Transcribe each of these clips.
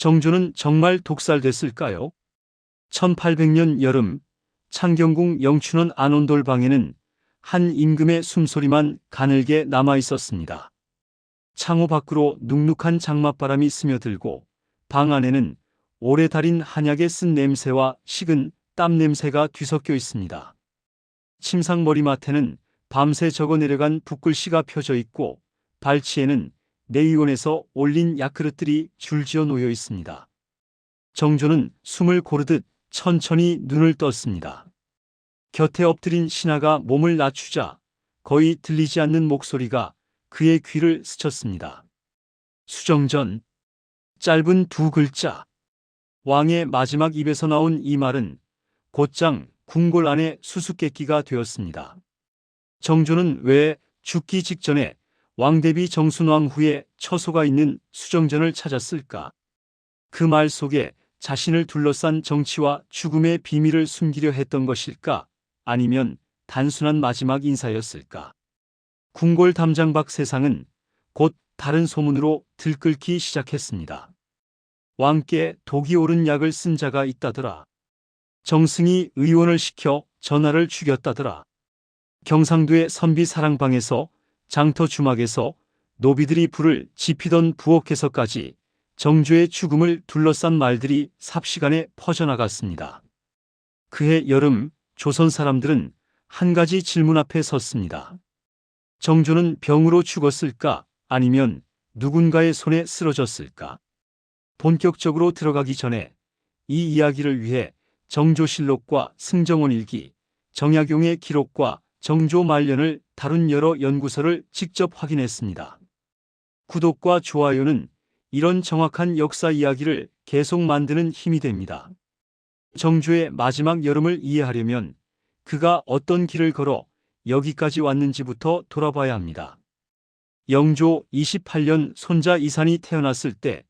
정조는 정말 독살됐을까요? 1800년 여름 창경궁 영춘원 안온돌방에는 한 임금의 숨소리만 가늘게 남아 있었습니다. 창호 밖으로 눅눅한 장맛바람이 스며들고 방 안에는 오래 달인 한약에 쓴 냄새와 식은 땀 냄새가 뒤섞여 있습니다. 침상 머리맡에는 밤새 적어 내려간 붓글씨가 펴져 있고 발치에는 내의원에서 올린 약그릇들이 줄지어 놓여 있습니다. 정조는 숨을 고르듯 천천히 눈을 떴습니다. 곁에 엎드린 신하가 몸을 낮추자 거의 들리지 않는 목소리가 그의 귀를 스쳤습니다. 수정전. 짧은 두 글자. 왕의 마지막 입에서 나온 이 말은 곧장 궁궐 안의 수수께끼가 되었습니다. 정조는 왜 죽기 직전에 왕대비 정순왕 후에 처소가 있는 수정전을 찾았을까? 그 말 속에 자신을 둘러싼 정치와 죽음의 비밀을 숨기려 했던 것일까? 아니면 단순한 마지막 인사였을까? 궁궐 담장 밖 세상은 곧 다른 소문으로 들끓기 시작했습니다. 왕께 독이 오른 약을 쓴 자가 있다더라. 정승이 의원을 시켜 전하를 죽였다더라. 경상도의 선비 사랑방에서 장터 주막에서 노비들이 불을 지피던 부엌에서까지 정조의 죽음을 둘러싼 말들이 삽시간에 퍼져나갔습니다. 그해 여름 조선 사람들은 한 가지 질문 앞에 섰습니다. 정조는 병으로 죽었을까? 아니면 누군가의 손에 쓰러졌을까? 본격적으로 들어가기 전에 이 이야기를 위해 정조실록과 승정원 일기, 정약용의 기록과 정조 말년을 다룬 여러 연구서를 직접 확인했습니다. 구독과 좋아요는 이런 정확한 역사 이야기를 계속 만드는 힘이 됩니다. 정조의 마지막 여름을 이해하려면 그가 어떤 길을 걸어 여기까지 왔는지부터 돌아봐야 합니다. 영조 28년 손자 이산이 태어났을 때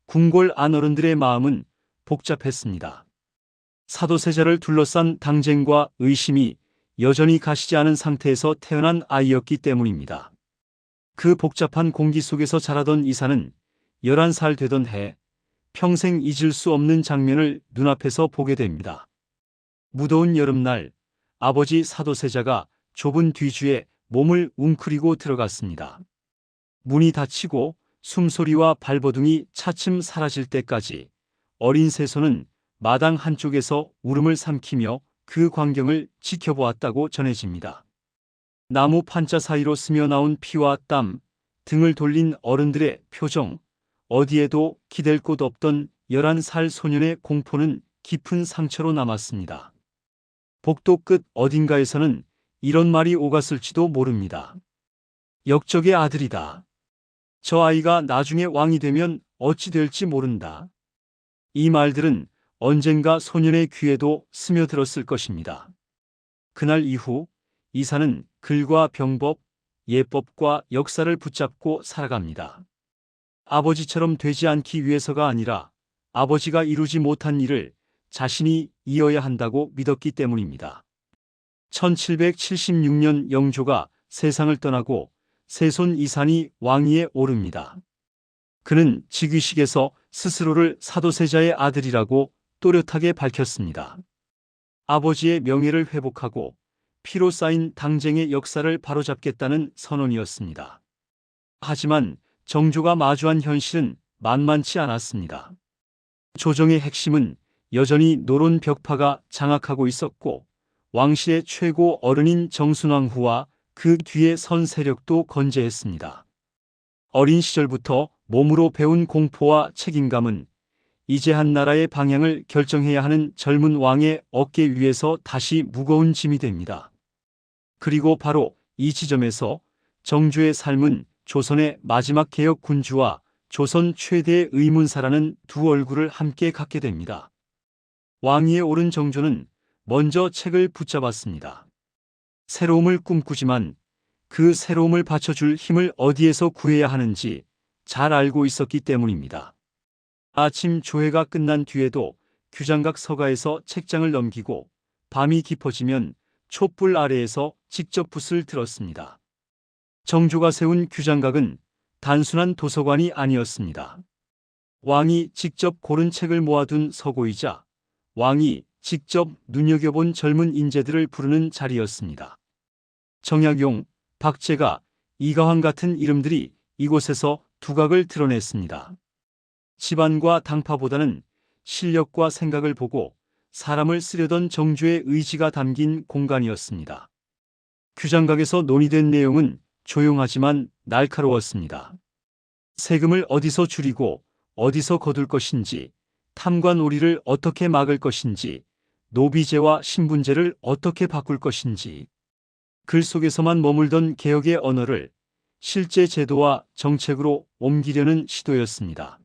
궁궐 안어른들의 마음은 복잡했습니다. 사도세자를 둘러싼 당쟁과 의심이 여전히 가시지 않은 상태에서 태어난 아이였기 때문입니다. 그 복잡한 공기 속에서 자라던 이산은 11살 되던 해 평생 잊을 수 없는 장면을 눈앞에서 보게 됩니다. 무더운 여름날 아버지 사도세자가 좁은 뒤주에 몸을 웅크리고 들어갔습니다. 문이 닫히고 숨소리와 발버둥이 차츰 사라질 때까지 어린 세손은 마당 한쪽에서 울음을 삼키며 그 광경을 지켜보았다고 전해집니다. 나무 판자 사이로 스며나온 피와 땀, 등을 돌린 어른들의 표정, 어디에도 기댈 곳 없던 11살 소년의 공포는 깊은 상처로 남았습니다. 복도 끝 어딘가에서는 이런 말이 오갔을지도 모릅니다. 역적의 아들이다. 저 아이가 나중에 왕이 되면 어찌 될지 모른다. 이 말들은 언젠가 소년의 귀에도 스며들었을 것입니다. 그날 이후 이산은 글과 병법, 예법과 역사를 붙잡고 살아갑니다. 아버지처럼 되지 않기 위해서가 아니라 아버지가 이루지 못한 일을 자신이 이어야 한다고 믿었기 때문입니다. 1776년 영조가 세상을 떠나고 세손 이산이 왕위에 오릅니다. 그는 즉위식에서 스스로를 사도세자의 아들이라고 또렷하게 밝혔습니다. 아버지의 명예를 회복하고 피로 쌓인 당쟁의 역사를 바로잡겠다는 선언이었습니다. 하지만 정조가 마주한 현실은 만만치 않았습니다. 조정의 핵심은 여전히 노론 벽파가 장악하고 있었고 왕실의 최고 어른인 정순왕 후와 그 뒤에 선 세력도 건재했습니다. 어린 시절부터 몸으로 배운 공포와 책임감은 이제 한 나라의 방향을 결정해야 하는 젊은 왕의 어깨 위에서 다시 무거운 짐이 됩니다. 그리고 바로 이 지점에서 정조의 삶은 조선의 마지막 개혁 군주와 조선 최대의 의문사라는 두 얼굴을 함께 갖게 됩니다. 왕위에 오른 정조는 먼저 책을 붙잡았습니다. 새로움을 꿈꾸지만 그 새로움을 받쳐줄 힘을 어디에서 구해야 하는지 잘 알고 있었기 때문입니다. 아침 조회가 끝난 뒤에도 규장각 서가에서 책장을 넘기고 밤이 깊어지면 촛불 아래에서 직접 붓을 들었습니다. 정조가 세운 규장각은 단순한 도서관이 아니었습니다. 왕이 직접 고른 책을 모아둔 서고이자 왕이 직접 눈여겨본 젊은 인재들을 부르는 자리였습니다. 정약용, 박제가, 이가황 같은 이름들이 이곳에서 두각을 드러냈습니다. 집안과 당파보다는 실력과 생각을 보고 사람을 쓰려던 정조의 의지가 담긴 공간이었습니다. 규장각에서 논의된 내용은 조용하지만 날카로웠습니다. 세금을 어디서 줄이고 어디서 거둘 것인지, 탐관오리를 어떻게 막을 것인지, 노비제와 신분제를 어떻게 바꿀 것인지, 글 속에서만 머물던 개혁의 언어를 실제 제도와 정책으로 옮기려는 시도였습니다.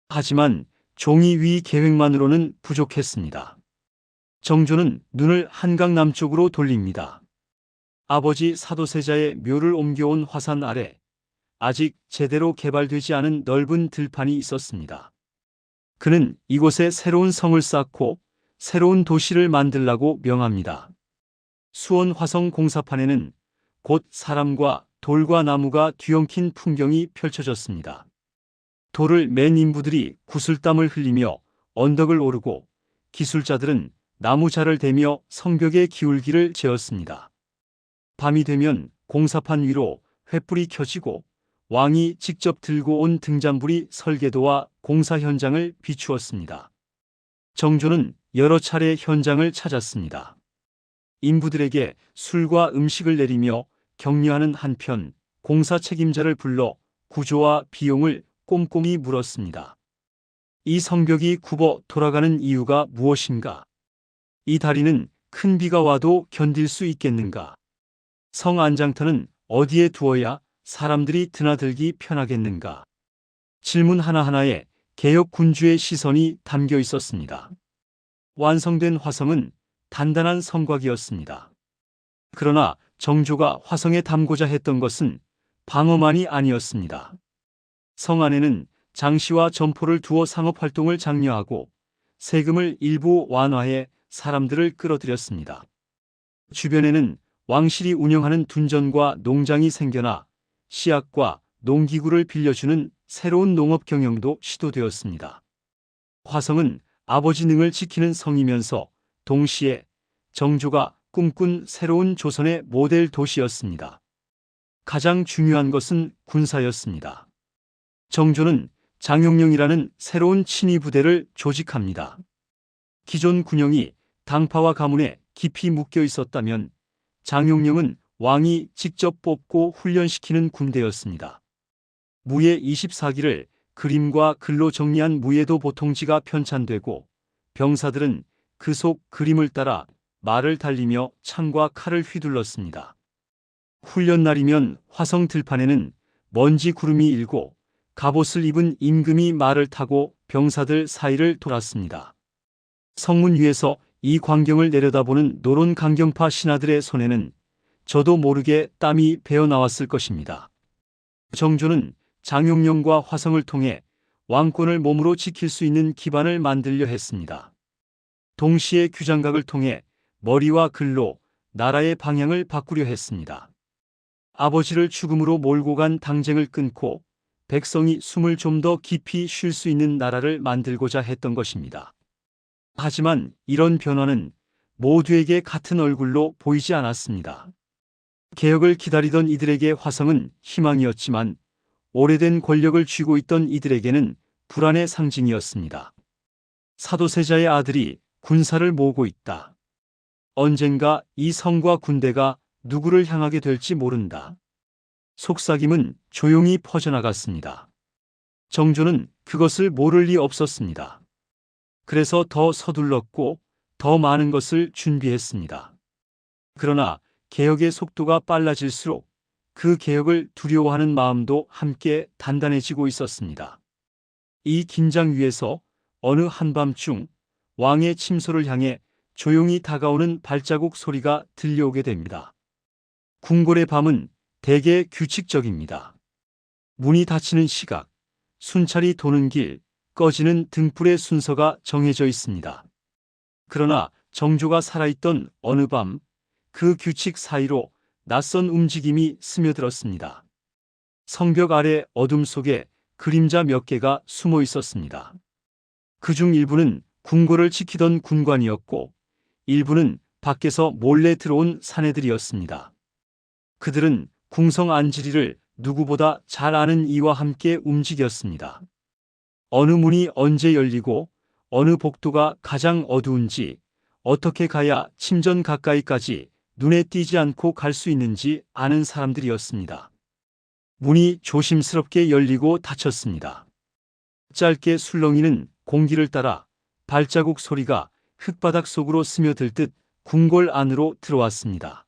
하지만 종이 위 계획만으로는 부족했습니다. 정조는 눈을 한강 남쪽으로 돌립니다. 아버지 사도세자의 묘를 옮겨온 화산 아래 아직 제대로 개발되지 않은 넓은 들판이 있었습니다. 그는 이곳에 새로운 성을 쌓고 새로운 도시를 만들라고 명합니다. 수원 화성 공사판에는 곧 사람과 돌과 나무가 뒤엉킨 풍경이 펼쳐졌습니다. 돌을 맨 인부들이 구슬땀을 흘리며 언덕을 오르고 기술자들은 나무자를 대며 성벽의 기울기를 재었습니다. 밤이 되면 공사판 위로 횃불이 켜지고 왕이 직접 들고 온 등잔불이 설계도와 공사 현장을 비추었습니다. 정조는 여러 차례 현장을 찾았습니다. 인부들에게 술과 음식을 내리며 격려하는 한편 공사 책임자를 불러 구조와 비용을 꼼꼼히 물었습니다. 이 성벽이 굽어 돌아가는 이유가 무엇인가? 이 다리는 큰 비가 와도 견딜 수 있겠는가? 성 안장터는 어디에 두어야 사람들이 드나들기 편하겠는가? 질문 하나하나에 개혁 군주의 시선이 담겨 있었습니다. 완성된 화성은 단단한 성곽이었습니다. 그러나 정조가 화성에 담고자 했던 것은 방어만이 아니었습니다. 성 안에는 장시와 점포를 두어 상업활동을 장려하고 세금을 일부 완화해 사람들을 끌어들였습니다. 주변에는 왕실이 운영하는 둔전과 농장이 생겨나 씨앗과 농기구를 빌려주는 새로운 농업 경영도 시도되었습니다. 화성은 아버지 능을 지키는 성이면서 동시에 정조가 꿈꾼 새로운 조선의 모델 도시였습니다. 가장 중요한 것은 군사였습니다. 정조는 장용령이라는 새로운 친위 부대를 조직합니다. 기존 군영이 당파와 가문에 깊이 묶여 있었다면 장용령은 왕이 직접 뽑고 훈련시키는 군대였습니다. 무예 24기를 그림과 글로 정리한 무예도 보통지가 편찬되고 병사들은 그 속 그림을 따라 말을 달리며 창과 칼을 휘둘렀습니다. 훈련 날이면 화성 들판에는 먼지 구름이 일고 갑옷을 입은 임금이 말을 타고 병사들 사이를 돌았습니다. 성문 위에서 이 광경을 내려다보는 노론 강경파 신하들의 손에는 저도 모르게 땀이 배어 나왔을 것입니다. 정조는 장용령과 화성을 통해 왕권을 몸으로 지킬 수 있는 기반을 만들려 했습니다. 동시에 규장각을 통해 머리와 글로 나라의 방향을 바꾸려 했습니다. 아버지를 죽음으로 몰고 간 당쟁을 끊고 백성이 숨을 좀 더 깊이 쉴 수 있는 나라를 만들고자 했던 것입니다. 하지만 이런 변화는 모두에게 같은 얼굴로 보이지 않았습니다. 개혁을 기다리던 이들에게 화성은 희망이었지만 오래된 권력을 쥐고 있던 이들에게는 불안의 상징이었습니다. 사도세자의 아들이 군사를 모으고 있다. 언젠가 이 성과 군대가 누구를 향하게 될지 모른다. 속삭임은 조용히 퍼져나갔습니다. 정조는 그것을 모를 리 없었습니다. 그래서 더 서둘렀고 더 많은 것을 준비했습니다. 그러나 개혁의 속도가 빨라질수록 그 개혁을 두려워하는 마음도 함께 단단해지고 있었습니다. 이 긴장 위에서 어느 한밤중 왕의 침소를 향해 조용히 다가오는 발자국 소리가 들려오게 됩니다. 궁궐의 밤은 대개 규칙적입니다. 문이 닫히는 시각, 순찰이 도는 길, 꺼지는 등불의 순서가 정해져 있습니다. 그러나 정조가 살아있던 어느 밤, 그 규칙 사이로 낯선 움직임이 스며들었습니다. 성벽 아래 어둠 속에 그림자 몇 개가 숨어 있었습니다. 그중 일부는 궁궐을 지키던 군관이었고 일부는 밖에서 몰래 들어온 사내들이었습니다. 그들은 궁성 안지리를 누구보다 잘 아는 이와 함께 움직였습니다. 어느 문이 언제 열리고 어느 복도가 가장 어두운지, 어떻게 가야 침전 가까이까지 눈에 띄지 않고 갈 수 있는지 아는 사람들이었습니다. 문이 조심스럽게 열리고 닫혔습니다. 짧게 술렁이는 공기를 따라 발자국 소리가 흙바닥 속으로 스며들 듯 궁궐 안으로 들어왔습니다.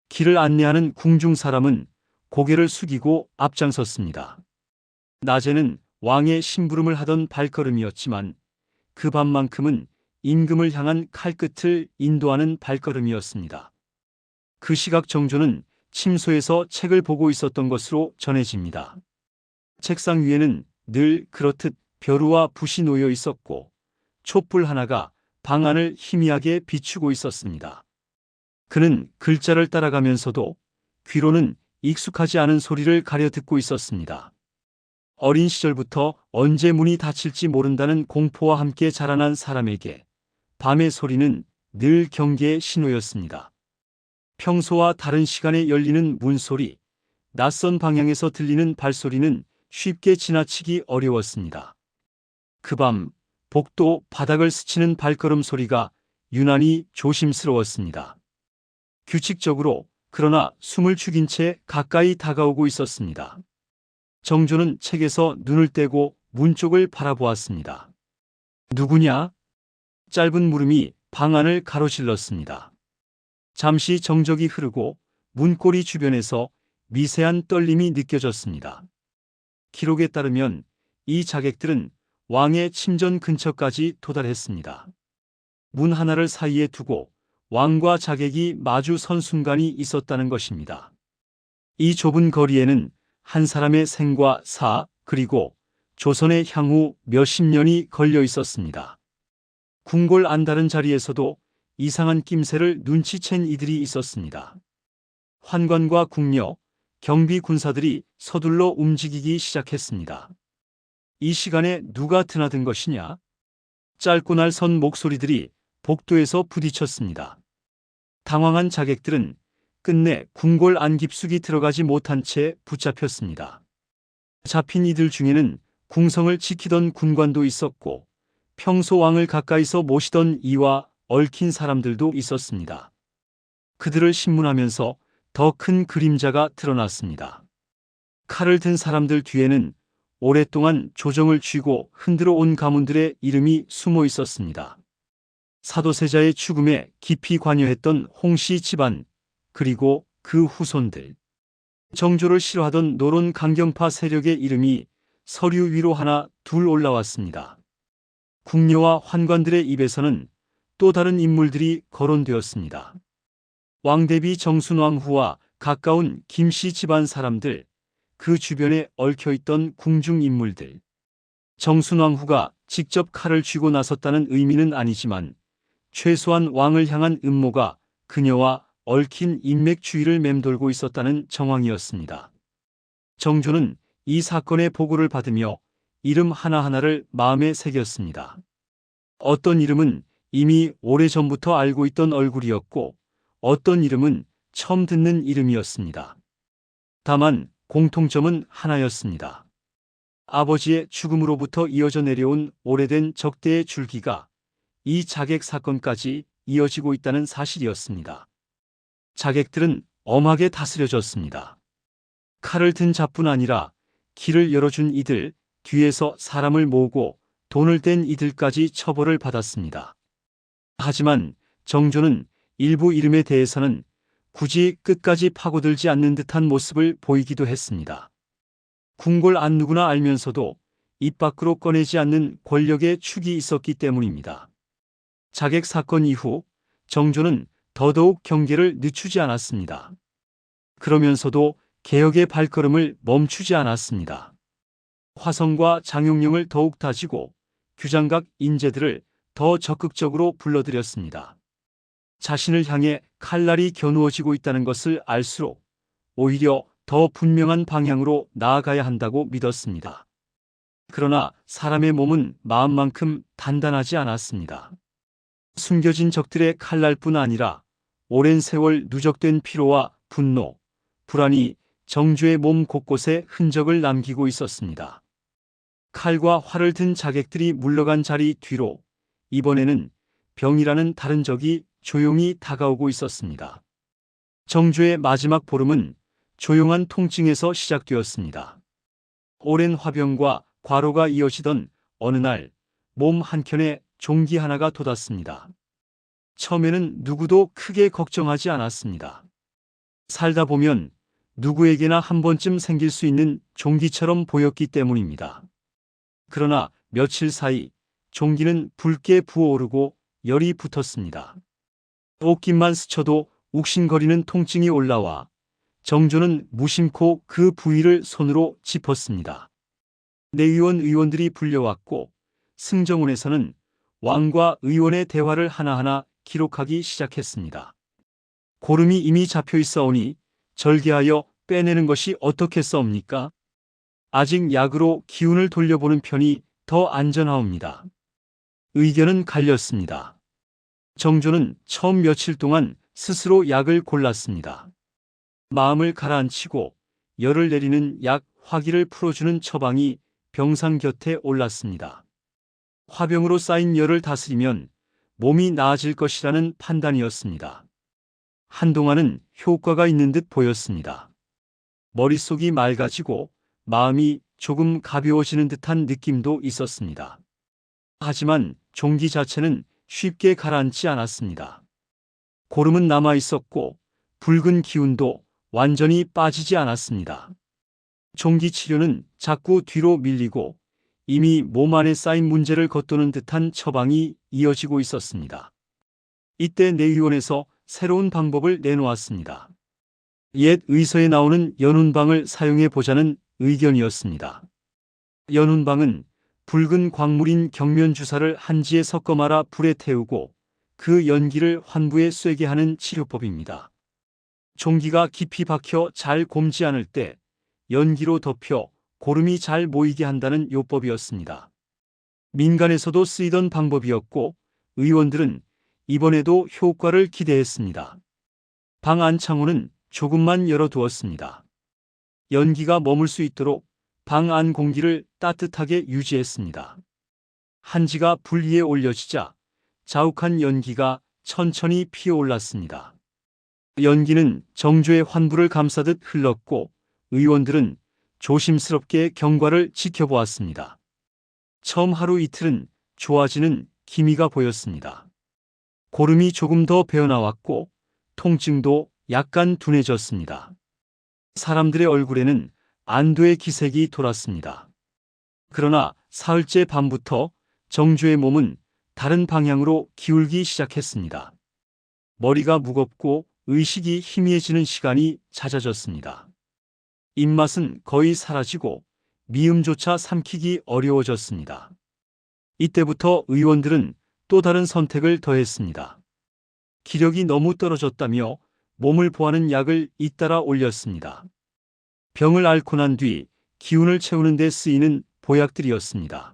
길을 안내하는 궁중 사람은 고개를 숙이고 앞장섰습니다. 낮에는 왕의 심부름을 하던 발걸음이었지만 그 밤만큼은 임금을 향한 칼끝을 인도하는 발걸음이었습니다. 그 시각 정조는 침소에서 책을 보고 있었던 것으로 전해집니다. 책상 위에는 늘 그렇듯 벼루와 붓이 놓여 있었고 촛불 하나가 방 안을 희미하게 비추고 있었습니다. 그는 글자를 따라가면서도 귀로는 익숙하지 않은 소리를 가려 듣고 있었습니다. 어린 시절부터 언제 문이 닫힐지 모른다는 공포와 함께 자라난 사람에게 밤의 소리는 늘 경계의 신호였습니다. 평소와 다른 시간에 열리는 문소리, 낯선 방향에서 들리는 발소리는 쉽게 지나치기 어려웠습니다. 그 밤 복도 바닥을 스치는 발걸음 소리가 유난히 조심스러웠습니다. 규칙적으로 그러나 숨을 죽인 채 가까이 다가오고 있었습니다. 정조는 책에서 눈을 떼고 문 쪽을 바라보았습니다. 누구냐? 짧은 물음이 방 안을 가로질렀습니다. 잠시 정적이 흐르고 문고리 주변에서 미세한 떨림이 느껴졌습니다. 기록에 따르면 이 자객들은 왕의 침전 근처까지 도달했습니다. 문 하나를 사이에 두고 왕과 자객이 마주 선 순간이 있었다는 것입니다. 이 좁은 거리에는 한 사람의 생과 사, 그리고 조선의 향후 몇십 년이 걸려 있었습니다. 궁궐 안다른 자리에서도 이상한 낌새를 눈치챈 이들이 있었습니다. 환관과 궁녀, 경비 군사들이 서둘러 움직이기 시작했습니다. 이 시간에 누가 드나든 것이냐? 짧고 날선 목소리들이 복도에서 부딪혔습니다. 당황한 자객들은 끝내 궁궐 안 깊숙이 들어가지 못한 채 붙잡혔습니다. 잡힌 이들 중에는 궁성을 지키던 군관도 있었고 평소 왕을 가까이서 모시던 이와 얽힌 사람들도 있었습니다. 그들을 신문하면서 더 큰 그림자가 드러났습니다. 칼을 든 사람들 뒤에는 오랫동안 조정을 쥐고 흔들어 온 가문들의 이름이 숨어 있었습니다. 사도세자의 죽음에 깊이 관여했던 홍씨 집안, 그리고 그 후손들. 정조를 싫어하던 노론 강경파 세력의 이름이 서류 위로 하나 둘 올라왔습니다. 궁녀와 환관들의 입에서는 또 다른 인물들이 거론되었습니다. 왕대비 정순왕후와 가까운 김씨 집안 사람들, 그 주변에 얽혀있던 궁중 인물들. 정순왕후가 직접 칼을 쥐고 나섰다는 의미는 아니지만 최소한 왕을 향한 음모가 그녀와 얽힌 인맥 주위를 맴돌고 있었다는 정황이었습니다. 정조는 이 사건의 보고를 받으며 이름 하나하나를 마음에 새겼습니다. 어떤 이름은 이미 오래전부터 알고 있던 얼굴이었고 어떤 이름은 처음 듣는 이름이었습니다. 다만 공통점은 하나였습니다. 아버지의 죽음으로부터 이어져 내려온 오래된 적대의 줄기가 이 자객 사건까지 이어지고 있다는 사실이었습니다. 자객들은 엄하게 다스려졌습니다. 칼을 든 자뿐 아니라 길을 열어준 이들, 뒤에서 사람을 모으고 돈을 댄 이들까지 처벌을 받았습니다. 하지만 정조는 일부 이름에 대해서는 굳이 끝까지 파고들지 않는 듯한 모습을 보이기도 했습니다. 궁궐 안 누구나 알면서도 입 밖으로 꺼내지 않는 권력의 축이 있었기 때문입니다. 자객 사건 이후 정조는 더더욱 경계를 늦추지 않았습니다. 그러면서도 개혁의 발걸음을 멈추지 않았습니다. 화성과 장용령을 더욱 다지고 규장각 인재들을 더 적극적으로 불러들였습니다. 자신을 향해 칼날이 겨누어지고 있다는 것을 알수록 오히려 더 분명한 방향으로 나아가야 한다고 믿었습니다. 그러나 사람의 몸은 마음만큼 단단하지 않았습니다. 숨겨진 적들의 칼날뿐 아니라 오랜 세월 누적된 피로와 분노, 불안이 정주의 몸 곳곳에 흔적을 남기고 있었습니다. 칼과 활을 든 자객들이 물러간 자리 뒤로 이번에는 병이라는 다른 적이 조용히 다가오고 있었습니다. 정주의 마지막 보름은 조용한 통증에서 시작되었습니다. 오랜 화병과 과로가 이어지던 어느 날 몸 한켠에 종기 하나가 돋았습니다. 처음에는 누구도 크게 걱정하지 않았습니다. 살다 보면 누구에게나 한 번쯤 생길 수 있는 종기처럼 보였기 때문입니다. 그러나 며칠 사이 종기는 붉게 부어오르고 열이 붙었습니다. 옷깃만 스쳐도 욱신거리는 통증이 올라와 정조는 무심코 그 부위를 손으로 짚었습니다. 의원들이 불려왔고 승정원에서는 왕과 의원의 대화를 하나하나 기록하기 시작했습니다. 고름이 이미 잡혀 있어오니 절개하여 빼내는 것이 어떻겠사옵니까? 아직 약으로 기운을 돌려보는 편이 더 안전하옵니다. 의견은 갈렸습니다. 정조는 처음 며칠 동안 스스로 약을 골랐습니다. 마음을 가라앉히고 열을 내리는 약, 화기를 풀어주는 처방이 병상 곁에 올랐습니다. 화병으로 쌓인 열을 다스리면 몸이 나아질 것이라는 판단이었습니다. 한동안은 효과가 있는 듯 보였습니다. 머릿속이 맑아지고 마음이 조금 가벼워지는 듯한 느낌도 있었습니다. 하지만 종기 자체는 쉽게 가라앉지 않았습니다. 고름은 남아 있었고 붉은 기운도 완전히 빠지지 않았습니다. 종기 치료는 자꾸 뒤로 밀리고 이미 몸 안에 쌓인 문제를 겉도는 듯한 처방이 이어지고 있었습니다. 이때 내의원에서 새로운 방법을 내놓았습니다. 옛 의서에 나오는 연운방을 사용해 보자는 의견이었습니다. 연운방은 붉은 광물인 경면주사를 한지에 섞어 말아 불에 태우고 그 연기를 환부에 쐬게 하는 치료법입니다. 종기가 깊이 박혀 잘 곪지 않을 때 연기로 덮여 고름이 잘 모이게 한다는 요법이었습니다. 민간에서도 쓰이던 방법이었고 의원들은 이번에도 효과를 기대했습니다. 방 안 창문은 조금만 열어두었습니다. 연기가 머물 수 있도록 방 안 공기를 따뜻하게 유지했습니다. 한지가 불 위에 올려지자 자욱한 연기가 천천히 피어올랐습니다. 연기는 정조의 환부를 감싸듯 흘렀고 의원들은 조심스럽게 경과를 지켜보았습니다. 처음 하루 이틀은 좋아지는 기미가 보였습니다. 고름이 조금 더 배어나왔고 통증도 약간 둔해졌습니다. 사람들의 얼굴에는 안도의 기색이 돌았습니다. 그러나 사흘째 밤부터 정조의 몸은 다른 방향으로 기울기 시작했습니다. 머리가 무겁고 의식이 희미해지는 시간이 잦아졌습니다. 입맛은 거의 사라지고 미음조차 삼키기 어려워졌습니다. 이때부터 의원들은 또 다른 선택을 더했습니다. 기력이 너무 떨어졌다며 몸을 보하는 약을 잇따라 올렸습니다. 병을 앓고 난 뒤 기운을 채우는 데 쓰이는 보약들이었습니다.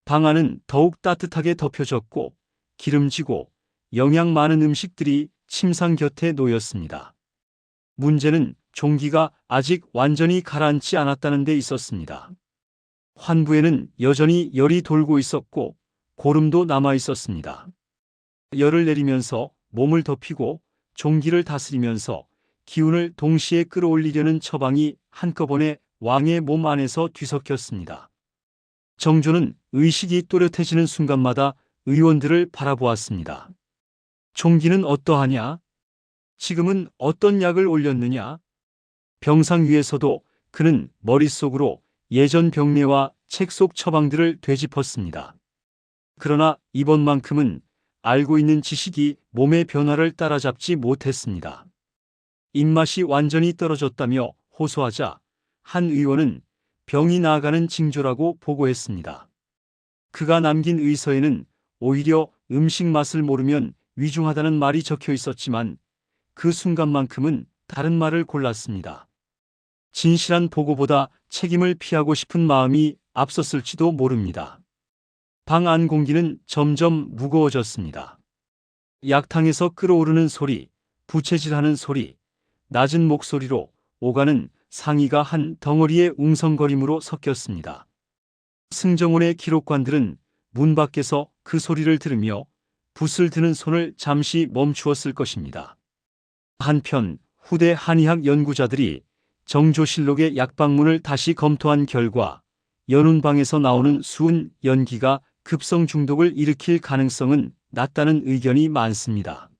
방 안은 더욱 따뜻하게 덮여졌고 기름지고 영양 많은 음식들이 침상 곁에 놓였습니다. 문제는 종기가 아직 완전히 가라앉지 않았다는 데 있었습니다. 환부에는 여전히 열이 돌고 있었고 고름도 남아 있었습니다. 열을 내리면서 몸을 덮이고 종기를 다스리면서 기운을 동시에 끌어올리려는 처방이 한꺼번에 왕의 몸 안에서 뒤섞였습니다. 정조는 의식이 또렷해지는 순간마다 의원들을 바라보았습니다. 종기는 어떠하냐? 지금은 어떤 약을 올렸느냐? 병상 위에서도 그는 머릿속으로 예전 병례와 책 속 처방들을 되짚었습니다. 그러나 이번만큼은 알고 있는 지식이 몸의 변화를 따라잡지 못했습니다. 입맛이 완전히 떨어졌다며 호소하자 한 의원은 병이 나아가는 징조라고 보고했습니다. 그가 남긴 의서에는 오히려 음식 맛을 모르면 위중하다는 말이 적혀 있었지만 그 순간만큼은 다른 말을 골랐습니다. 진실한 보고보다 책임을 피하고 싶은 마음이 앞섰을지도 모릅니다. 방 안 공기는 점점 무거워졌습니다. 약탕에서 끓어오르는 소리, 부채질하는 소리, 낮은 목소리로 오가는 상의가 한 덩어리의 웅성거림으로 섞였습니다. 승정원의 기록관들은 문 밖에서 그 소리를 들으며 붓을 드는 손을 잠시 멈추었을 것입니다. 한편 후대 한의학 연구자들이 정조실록의 약방문을 다시 검토한 결과 연운방에서 나오는 수은 연기가 급성 중독을 일으킬 가능성은 낮다는 의견이 많습니다.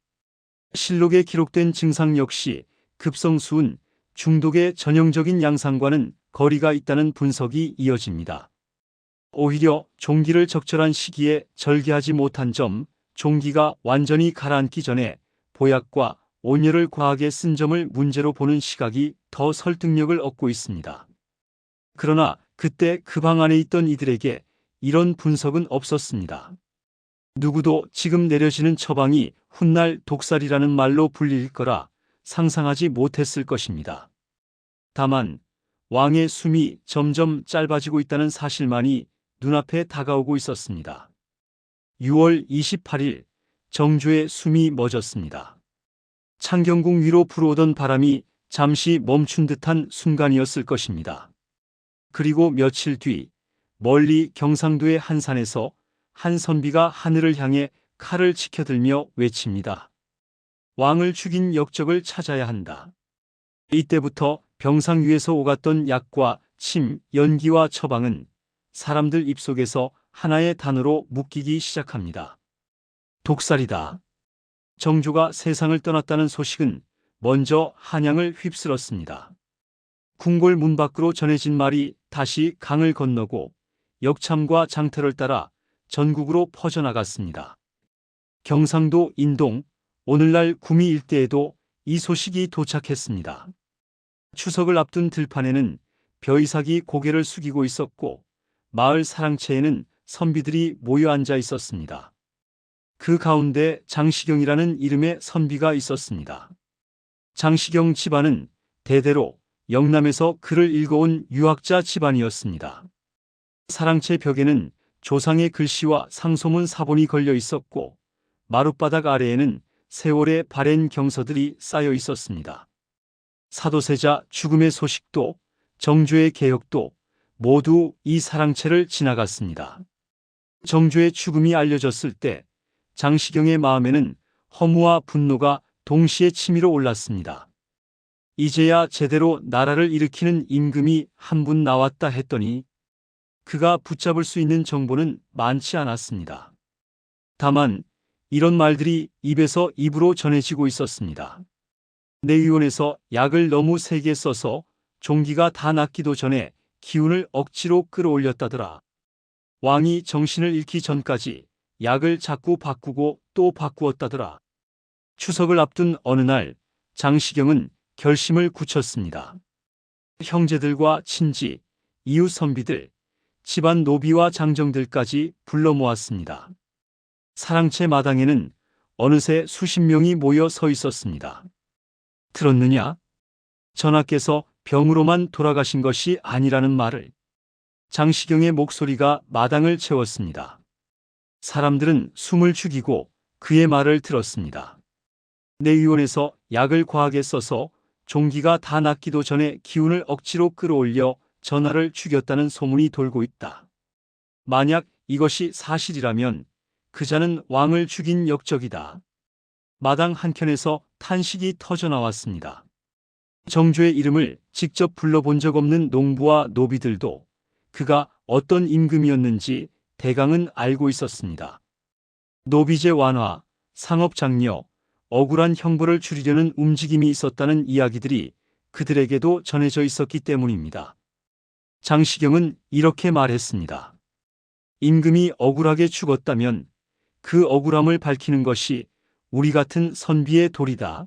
실록에 기록된 증상 역시 급성 수은 중독의 전형적인 양상과는 거리가 있다는 분석이 이어집니다. 오히려 종기를 적절한 시기에 절개하지 못한 점, 종기가 완전히 가라앉기 전에 보약과 온열을 과하게 쓴 점을 문제로 보는 시각이 더 설득력을 얻고 있습니다. 그러나 그때 그 방 안에 있던 이들에게 이런 분석은 없었습니다. 누구도 지금 내려지는 처방이 훗날 독살이라는 말로 불릴 거라 상상하지 못했을 것입니다. 다만 왕의 숨이 점점 짧아지고 있다는 사실만이 눈앞에 다가오고 있었습니다. 6월 28일 정조의 숨이 멎었습니다. 창경궁 위로 불어오던 바람이 잠시 멈춘 듯한 순간이었을 것입니다. 그리고 며칠 뒤 멀리 경상도의 한 산에서 한 선비가 하늘을 향해 칼을 치켜들며 외칩니다. 왕을 죽인 역적을 찾아야 한다. 이때부터 병상 위에서 오갔던 약과 침, 연기와 처방은 사람들 입속에서 하나의 단어로 묶이기 시작합니다. 독살이다. 정조가 세상을 떠났다는 소식은 먼저 한양을 휩쓸었습니다. 궁궐 문 밖으로 전해진 말이 다시 강을 건너고 역참과 장터를 따라 전국으로 퍼져나갔습니다. 경상도 인동, 오늘날 구미 일대에도 이 소식이 도착했습니다. 추석을 앞둔 들판에는 벼이삭이 고개를 숙이고 있었고 마을 사랑채에는 선비들이 모여 앉아 있었습니다. 그 가운데 장시경이라는 이름의 선비가 있었습니다. 장시경 집안은 대대로 영남에서 글을 읽어온 유학자 집안이었습니다. 사랑채 벽에는 조상의 글씨와 상소문 사본이 걸려 있었고 마룻바닥 아래에는 세월의 바랜 경서들이 쌓여 있었습니다. 사도세자 죽음의 소식도 정조의 개혁도 모두 이 사랑채를 지나갔습니다. 정조의 죽음이 알려졌을 때 장시경의 마음에는 허무와 분노가 동시에 치밀어 올랐습니다. 이제야 제대로 나라를 일으키는 임금이 한 분 나왔다 했더니 그가 붙잡을 수 있는 정보는 많지 않았습니다. 다만 이런 말들이 입에서 입으로 전해지고 있었습니다. 내의원에서 약을 너무 세게 써서 종기가 다 낫기도 전에 기운을 억지로 끌어올렸다더라. 왕이 정신을 잃기 전까지 약을 자꾸 바꾸고 또 바꾸었다더라. 추석을 앞둔 어느 날 장시경은 결심을 굳혔습니다. 형제들과 친지, 이웃 선비들, 집안 노비와 장정들까지 불러 모았습니다. 사랑채 마당에는 어느새 수십 명이 모여 서 있었습니다. 들었느냐? 전하께서 병으로만 돌아가신 것이 아니라는 말을. 장시경의 목소리가 마당을 채웠습니다. 사람들은 숨을 죽이고 그의 말을 들었습니다. 내의원에서 약을 과하게 써서 종기가 다 낫기도 전에 기운을 억지로 끌어올려 전하를 죽였다는 소문이 돌고 있다. 만약 이것이 사실이라면 그자는 왕을 죽인 역적이다. 마당 한켠에서 탄식이 터져 나왔습니다. 정조의 이름을 직접 불러본 적 없는 농부와 노비들도 그가 어떤 임금이었는지 대강은 알고 있었습니다. 노비제 완화, 상업장려, 억울한 형벌을 줄이려는 움직임이 있었다는 이야기들이 그들에게도 전해져 있었기 때문입니다. 장시경은 이렇게 말했습니다. 임금이 억울하게 죽었다면 그 억울함을 밝히는 것이 우리 같은 선비의 도리다.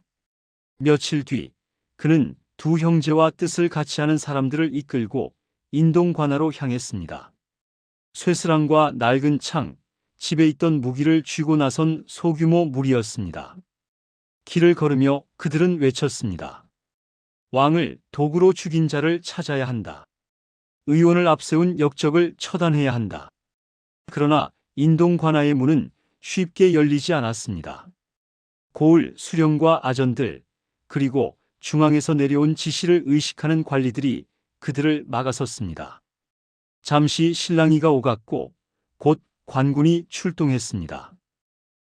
며칠 뒤 그는 두 형제와 뜻을 같이 하는 사람들을 이끌고 인동 관하로 향했습니다. 쇠스랑과 낡은 창, 집에 있던 무기를 쥐고 나선 소규모 무리였습니다. 길을 걸으며 그들은 외쳤습니다. 왕을 도구로 죽인 자를 찾아야 한다. 의원을 앞세운 역적을 처단해야 한다. 그러나 인동 관아의 문은 쉽게 열리지 않았습니다. 고을 수령과 아전들, 그리고 중앙에서 내려온 지시를 의식하는 관리들이 그들을 막아섰습니다. 잠시 실랑이가 오갔고 곧 관군이 출동했습니다.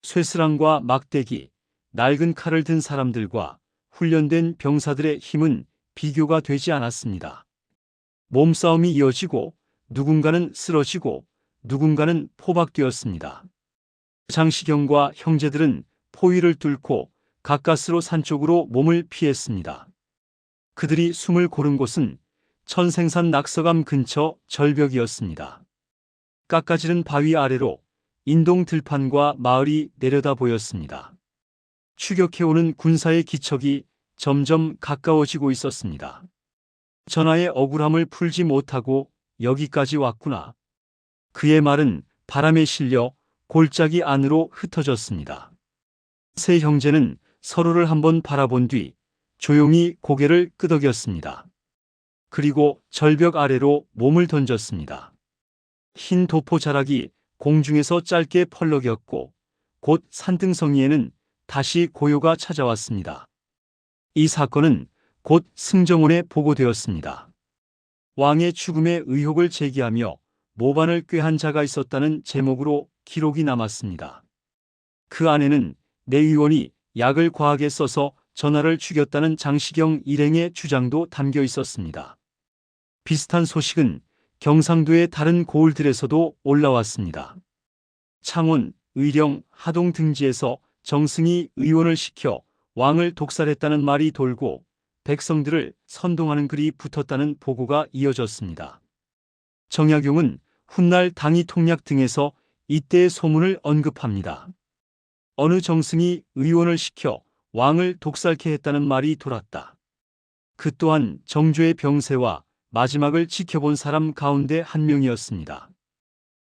쇠스랑과 막대기, 낡은 칼을 든 사람들과 훈련된 병사들의 힘은 비교가 되지 않았습니다. 몸싸움이 이어지고 누군가는 쓰러지고 누군가는 포박되었습니다. 장시경과 형제들은 포위를 뚫고 가까스로 산 쪽으로 몸을 피했습니다. 그들이 숨을 고른 곳은 천생산 낙서감 근처 절벽이었습니다. 깎아지른 바위 아래로 인동 들판과 마을이 내려다 보였습니다. 추격해오는 군사의 기척이 점점 가까워지고 있었습니다. 전하의 억울함을 풀지 못하고 여기까지 왔구나. 그의 말은 바람에 실려 골짜기 안으로 흩어졌습니다. 세 형제는 서로를 한번 바라본 뒤 조용히 고개를 끄덕였습니다. 그리고 절벽 아래로 몸을 던졌습니다. 흰 도포 자락이 공중에서 짧게 펄럭였고 곧 산등성이에는 다시 고요가 찾아왔습니다. 이 사건은 곧 승정원에 보고되었습니다. 왕의 죽음의 의혹을 제기하며 모반을 꾀한 자가 있었다는 제목으로 기록이 남았습니다. 그 안에는 내 의원이 약을 과하게 써서 전하를 죽였다는 장시경 일행의 주장도 담겨 있었습니다. 비슷한 소식은 경상도의 다른 고을들에서도 올라왔습니다. 창원, 의령, 하동 등지에서 정승이 의원을 시켜 왕을 독살했다는 말이 돌고 백성들을 선동하는 글이 붙었다는 보고가 이어졌습니다. 정약용은 훗날 당이 통략 등에서 이때의 소문을 언급합니다. 어느 정승이 의원을 시켜 왕을 독살케 했다는 말이 돌았다. 그 또한 정조의 병세와 마지막을 지켜본 사람 가운데 한 명이었습니다.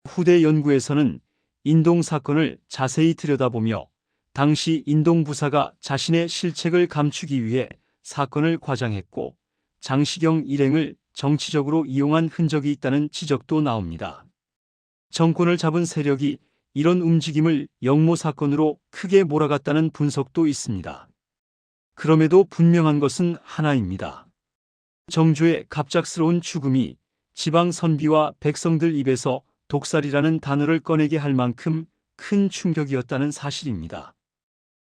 후대 연구에서는 인동 사건을 자세히 들여다보며 당시 인동 부사가 자신의 실책을 감추기 위해 사건을 과장했고 장시경 일행을 정치적으로 이용한 흔적이 있다는 지적도 나옵니다. 정권을 잡은 세력이 이런 움직임을 영모 사건으로 크게 몰아갔다는 분석도 있습니다. 그럼에도 분명한 것은 하나입니다. 정조의 갑작스러운 죽음이 지방 선비와 백성들 입에서 독살이라는 단어를 꺼내게 할 만큼 큰 충격이었다는 사실입니다.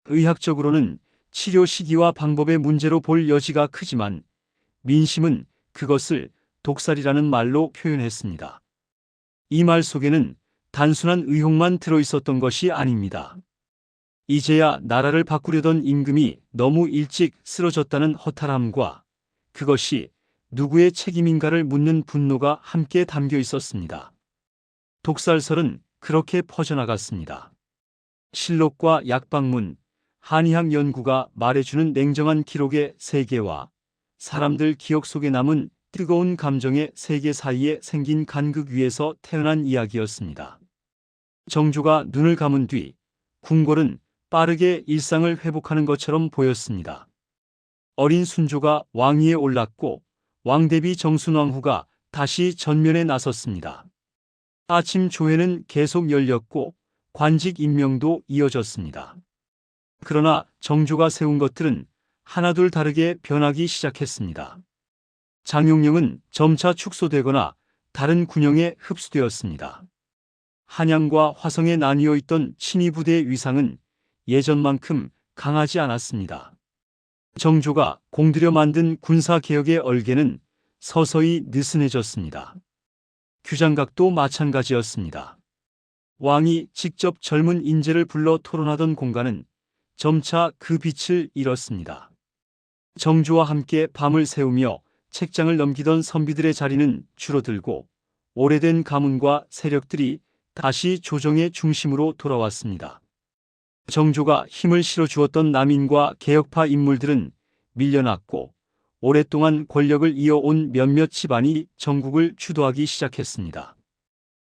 의학적으로는 치료 시기와 방법의 문제로 볼 여지가 크지만 민심은 그것을 독살이라는 말로 표현했습니다. 이 말 속에는 단순한 의혹만 들어있었던 것이 아닙니다. 이제야 나라를 바꾸려던 임금이 너무 일찍 쓰러졌다는 허탈함과 그것이 누구의 책임인가를 묻는 분노가 함께 담겨 있었습니다. 독살설은 그렇게 퍼져나갔습니다. 실록과 약방문, 한의학 연구가 말해주는 냉정한 기록의 세계와 사람들 기억 속에 남은 뜨거운 감정의 세계 사이에 생긴 간극 위에서 태어난 이야기였습니다. 정조가 눈을 감은 뒤 궁궐은 빠르게 일상을 회복하는 것처럼 보였습니다. 어린 순조가 왕위에 올랐고 왕대비 정순왕후가 다시 전면에 나섰습니다. 아침 조회는 계속 열렸고 관직 임명도 이어졌습니다. 그러나 정조가 세운 것들은 하나둘 다르게 변하기 시작했습니다. 장용령은 점차 축소되거나 다른 군영에 흡수되었습니다. 한양과 화성에 나뉘어 있던 친위부대의 위상은 예전만큼 강하지 않았습니다. 정조가 공들여 만든 군사개혁의 얼개는 서서히 느슨해졌습니다. 규장각도 마찬가지였습니다. 왕이 직접 젊은 인재를 불러 토론하던 공간은 점차 그 빛을 잃었습니다. 정조와 함께 밤을 새우며 책장을 넘기던 선비들의 자리는 줄어들고 오래된 가문과 세력들이 다시 조정의 중심으로 돌아왔습니다. 정조가 힘을 실어주었던 남인과 개혁파 인물들은 밀려났고 오랫동안 권력을 이어온 몇몇 집안이 전국을 주도하기 시작했습니다.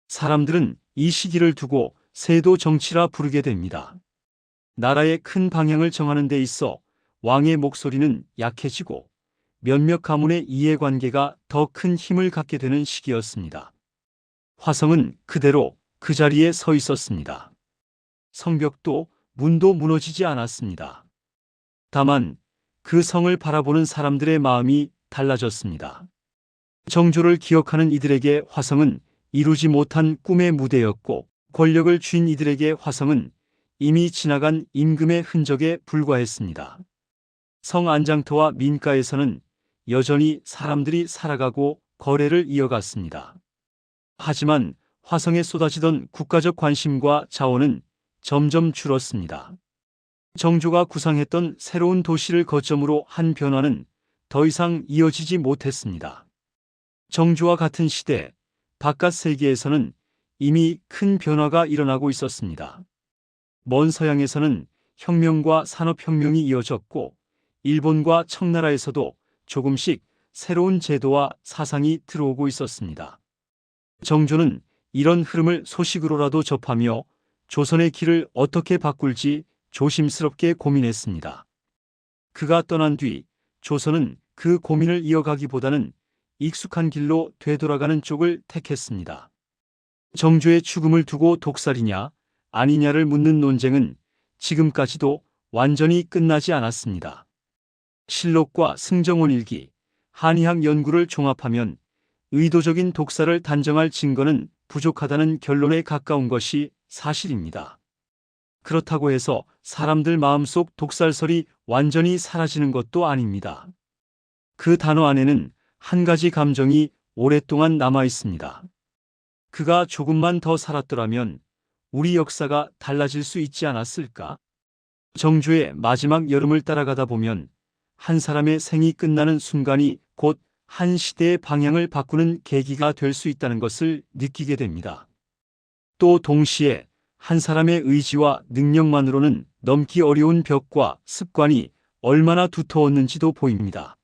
사람들은 이 시기를 두고 세도 정치라 부르게 됩니다. 나라의 큰 방향을 정하는 데 있어 왕의 목소리는 약해지고 몇몇 가문의 이해관계가 더 큰 힘을 갖게 되는 시기였습니다. 화성은 그대로 그 자리에 서 있었습니다. 성벽도 문도 무너지지 않았습니다. 다만 그 성을 바라보는 사람들의 마음이 달라졌습니다. 정조를 기억하는 이들에게 화성은 이루지 못한 꿈의 무대였고, 권력을 쥔 이들에게 화성은 이미 지나간 임금의 흔적에 불과했습니다. 성 안장터와 민가에서는 여전히 사람들이 살아가고 거래를 이어갔습니다. 하지만 화성에 쏟아지던 국가적 관심과 자원은 점점 줄었습니다. 정조가 구상했던 새로운 도시를 거점으로 한 변화는 더 이상 이어지지 못했습니다. 정조와 같은 시대, 바깥 세계에서는 이미 큰 변화가 일어나고 있었습니다. 먼 서양에서는 혁명과 산업혁명이 이어졌고, 일본과 청나라에서도 조금씩 새로운 제도와 사상이 들어오고 있었습니다. 정조는 이런 흐름을 소식으로라도 접하며 조선의 길을 어떻게 바꿀지 조심스럽게 고민했습니다. 그가 떠난 뒤 조선은 그 고민을 이어가기보다는 익숙한 길로 되돌아가는 쪽을 택했습니다. 정조의 죽음을 두고 독살이냐 아니냐를 묻는 논쟁은 지금까지도 완전히 끝나지 않았습니다. 실록과 승정원 일기, 한의학 연구를 종합하면 의도적인 독살을 단정할 증거는 부족하다는 결론에 가까운 것이 사실입니다. 그렇다고 해서 사람들 마음속 독살설이 완전히 사라지는 것도 아닙니다. 그 단어 안에는 한 가지 감정이 오랫동안 남아 있습니다. 그가 조금만 더 살았더라면 우리 역사가 달라질 수 있지 않았을까? 정조의 마지막 여름을 따라가다 보면 한 사람의 생이 끝나는 순간이 곧 한 시대의 방향을 바꾸는 계기가 될 수 있다는 것을 느끼게 됩니다. 또 동시에 한 사람의 의지와 능력만으로는 넘기 어려운 벽과 습관이 얼마나 두터웠는지도 보입니다.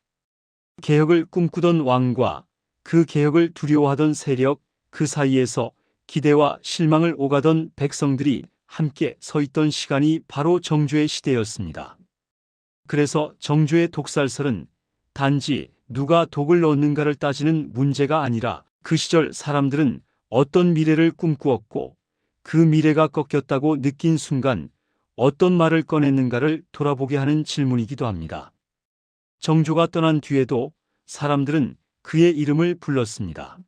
개혁을 꿈꾸던 왕과 그 개혁을 두려워하던 세력, 그 사이에서 기대와 실망을 오가던 백성들이 함께 서 있던 시간이 바로 정조의 시대였습니다. 그래서 정조의 독살설은 단지 누가 독을 넣었는가를 따지는 문제가 아니라 그 시절 사람들은 어떤 미래를 꿈꾸었고 그 미래가 꺾였다고 느낀 순간 어떤 말을 꺼냈는가를 돌아보게 하는 질문이기도 합니다. 정조가 떠난 뒤에도 사람들은 그의 이름을 불렀습니다.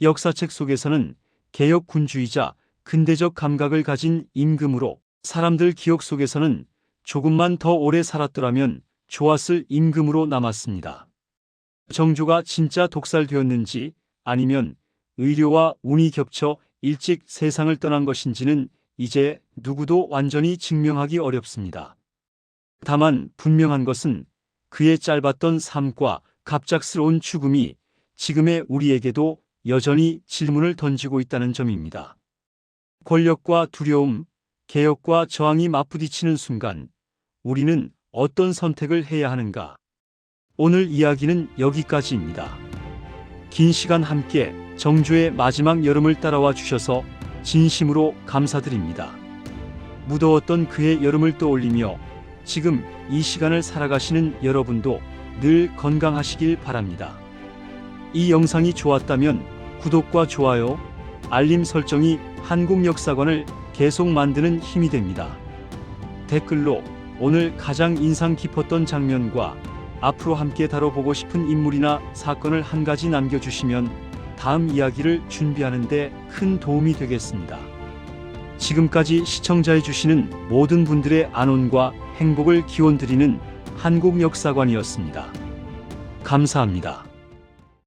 역사책 속에서는 개혁군주이자 근대적 감각을 가진 임금으로, 사람들 기억 속에서는 조금만 더 오래 살았더라면 좋았을 임금으로 남았습니다. 정조가 진짜 독살되었는지 아니면 의료와 운이 겹쳐 일찍 세상을 떠난 것인지는 이제 누구도 완전히 증명하기 어렵습니다. 다만 분명한 것은 그의 짧았던 삶과 갑작스러운 죽음이 지금의 우리에게도 여전히 질문을 던지고 있다는 점입니다. 권력과 두려움, 개혁과 저항이 맞부딪히는 순간 우리는 어떤 선택을 해야 하는가? 오늘 이야기는 여기까지입니다. 긴 시간 함께 정조의 마지막 여름을 따라와 주셔서 진심으로 감사드립니다. 무더웠던 그의 여름을 떠올리며 지금 이 시간을 살아가시는 여러분도 늘 건강하시길 바랍니다. 이 영상이 좋았다면 구독과 좋아요, 알림 설정이 한국역사관을 계속 만드는 힘이 됩니다. 댓글로 오늘 가장 인상 깊었던 장면과 앞으로 함께 다뤄보고 싶은 인물이나 사건을 한 가지 남겨주시면 다음 이야기를 준비하는 데 큰 도움이 되겠습니다. 지금까지 시청자해주시는 모든 분들의 안온과 행복을 기원드리는 한국역사관이었습니다. 감사합니다.